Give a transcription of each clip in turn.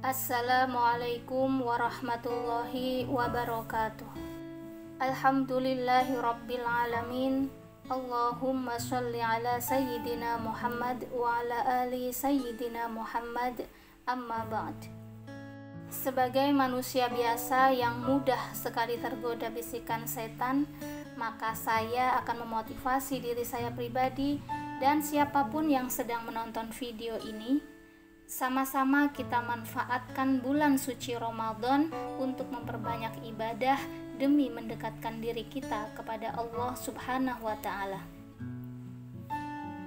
Assalamualaikum warahmatullahi wabarakatuh. Alhamdulillahi rabbil alamin. Allahumma sholli ala sayyidina Muhammad wa ala ali sayyidina Muhammad. Amma ba'd. Sebagai manusia biasa yang mudah sekali tergoda bisikan setan, maka saya akan memotivasi diri saya pribadi dan siapapun yang sedang menonton video ini, sama-sama kita manfaatkan bulan suci Ramadan untuk memperbanyak ibadah demi mendekatkan diri kita kepada Allah Subhanahu wa Ta'ala.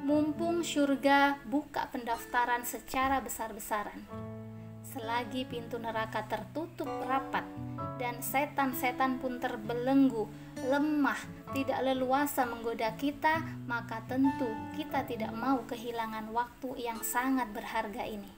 Mumpung surga buka pendaftaran secara besar-besaran, selagi pintu neraka tertutup rapat dan setan-setan pun terbelenggu, lemah, tidak leluasa menggoda kita, maka tentu kita tidak mau kehilangan waktu yang sangat berharga ini.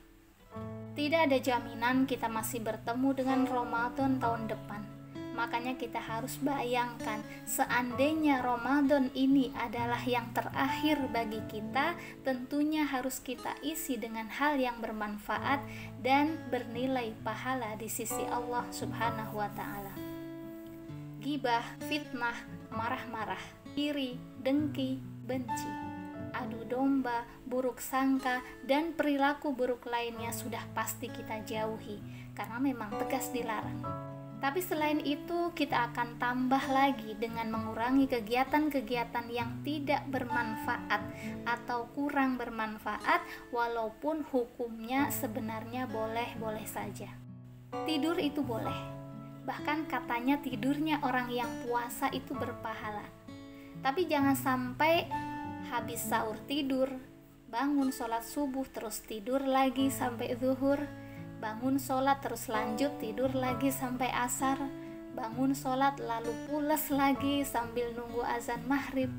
Tidak ada jaminan kita masih bertemu dengan Ramadan tahun depan. Makanya kita harus bayangkan, seandainya Ramadan ini adalah yang terakhir bagi kita, tentunya harus kita isi dengan hal yang bermanfaat dan bernilai pahala di sisi Allah Subhanahu wa Ta'ala. Gibah, fitnah, marah-marah, iri, dengki, benci, adu domba, buruk sangka, dan perilaku buruk lainnya sudah pasti kita jauhi karena memang tegas dilarang. Tapi selain itu, kita akan tambah lagi dengan mengurangi kegiatan-kegiatan yang tidak bermanfaat atau kurang bermanfaat, walaupun hukumnya sebenarnya boleh-boleh saja. Tidur itu boleh. Bahkan katanya tidurnya orang yang puasa itu berpahala. Tapi jangan sampai habis sahur tidur, bangun sholat subuh terus tidur lagi sampai zuhur, bangun sholat terus lanjut tidur lagi sampai asar, bangun sholat lalu pules lagi sambil nunggu azan maghrib.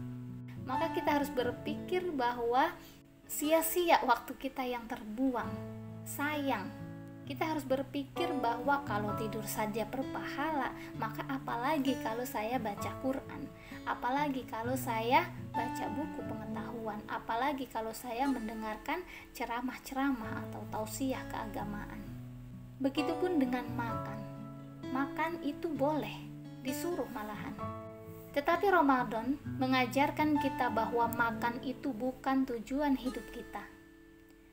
Maka kita harus berpikir bahwa sia-sia waktu kita yang terbuang, sayang. Kita harus berpikir bahwa kalau tidur saja berpahala, maka apalagi kalau saya baca Quran, apalagi kalau saya baca buku pengetahuan, apalagi kalau saya mendengarkan ceramah-ceramah atau tausiah keagamaan. Begitupun dengan makan. Makan itu boleh, disuruh malahan. Tetapi Ramadan mengajarkan kita bahwa makan itu bukan tujuan hidup kita.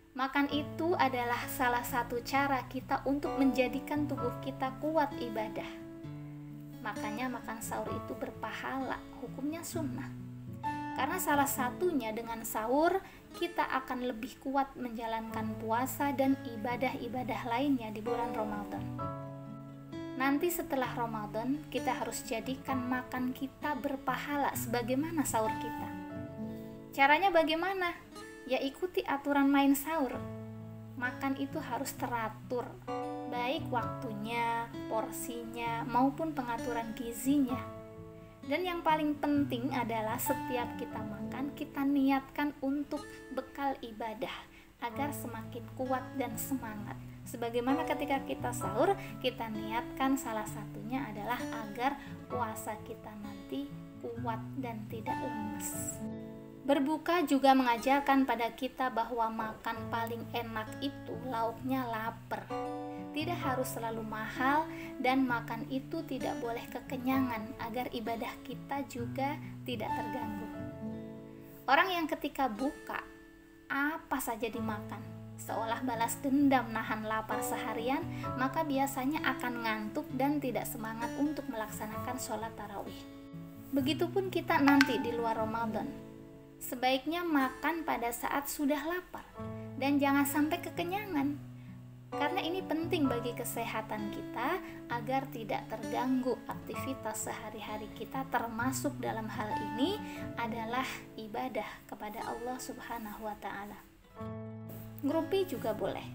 Makan itu adalah salah satu cara kita untuk menjadikan tubuh kita kuat ibadah. Makanya makan sahur itu berpahala, hukumnya sunnah. Karena salah satunya dengan sahur, kita akan lebih kuat menjalankan puasa dan ibadah-ibadah lainnya di bulan Ramadan. Nanti setelah Ramadan, kita harus jadikan makan kita berpahala sebagaimana sahur kita. Caranya bagaimana? Ya ikuti aturan main sahur. Makan itu harus teratur, baik waktunya, porsinya, maupun pengaturan gizinya. Dan yang paling penting adalah setiap kita makan, kita niatkan untuk bekal ibadah agar semakin kuat dan semangat. Sebagaimana ketika kita sahur, kita niatkan salah satunya adalah agar puasa kita nanti kuat dan tidak lemes. Berbuka juga mengajarkan pada kita bahwa makan paling enak itu lauknya lapar. Tidak harus selalu mahal, dan makan itu tidak boleh kekenyangan agar ibadah kita juga tidak terganggu. Orang yang ketika buka, apa saja dimakan, seolah balas dendam nahan lapar seharian, maka biasanya akan ngantuk dan tidak semangat untuk melaksanakan sholat tarawih. Begitupun kita nanti di luar Ramadan. Sebaiknya makan pada saat sudah lapar dan jangan sampai kekenyangan, karena ini penting bagi kesehatan kita agar tidak terganggu aktivitas sehari-hari kita, termasuk dalam hal ini adalah ibadah kepada Allah Subhanahu wa Ta'ala. Ngerumpi juga boleh,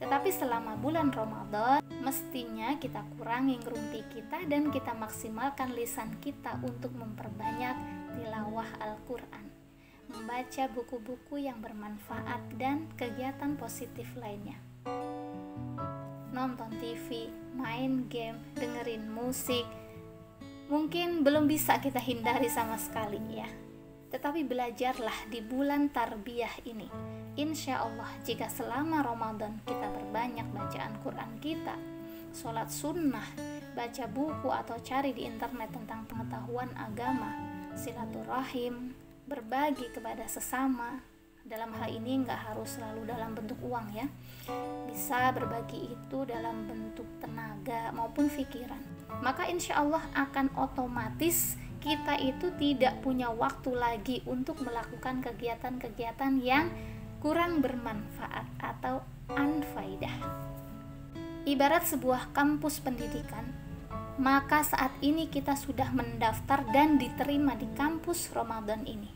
tetapi selama bulan Ramadan mestinya kita kurangi ngerumpi kita dan kita maksimalkan lisan kita untuk memperbanyak tilawah Al-Quran, membaca buku-buku yang bermanfaat dan kegiatan positif lainnya. Nonton TV, main game, dengerin musik, mungkin belum bisa kita hindari sama sekali ya. Tetapi belajarlah di bulan tarbiyah ini. Insya Allah jika selama Ramadan kita memperbanyak bacaan Quran kita, sholat sunnah, baca buku atau cari di internet tentang pengetahuan agama, silaturahim, berbagi kepada sesama. Dalam hal ini nggak harus selalu dalam bentuk uang ya, bisa berbagi itu dalam bentuk tenaga maupun pikiran. Maka insya Allah akan otomatis kita itu tidak punya waktu lagi untuk melakukan kegiatan-kegiatan yang kurang bermanfaat atau unfaidah. Ibarat sebuah kampus pendidikan, maka saat ini kita sudah mendaftar dan diterima di kampus Ramadan ini.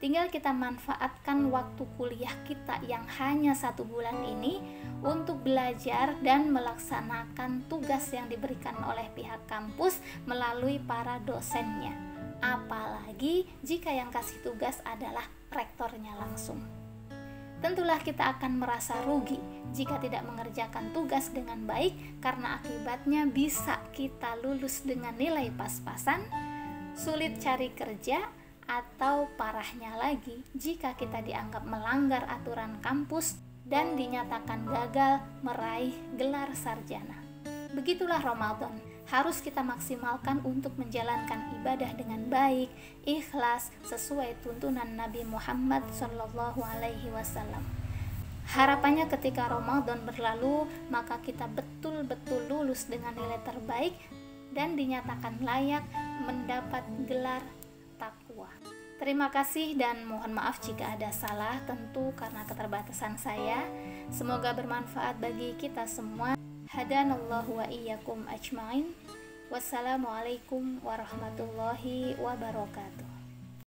Tinggal kita manfaatkan waktu kuliah kita yang hanya 1 bulan ini untuk belajar dan melaksanakan tugas yang diberikan oleh pihak kampus melalui para dosennya. Apalagi jika yang kasih tugas adalah rektornya langsung. Tentulah kita akan merasa rugi jika tidak mengerjakan tugas dengan baik, karena akibatnya bisa kita lulus dengan nilai pas-pasan, sulit cari kerja, atau parahnya lagi jika kita dianggap melanggar aturan kampus dan dinyatakan gagal meraih gelar sarjana. Begitulah Ramadan, harus kita maksimalkan untuk menjalankan ibadah dengan baik, ikhlas, sesuai tuntunan Nabi Muhammad SAW. Harapannya ketika Ramadan berlalu, maka kita betul-betul lulus dengan nilai terbaik dan dinyatakan layak mendapat gelar takwa. Terima kasih dan mohon maaf jika ada salah, tentu karena keterbatasan saya. Semoga bermanfaat bagi kita semua. Hadanallahu wa iyyakum ajmain. Wassalamualaikum warahmatullahi wabarakatuh.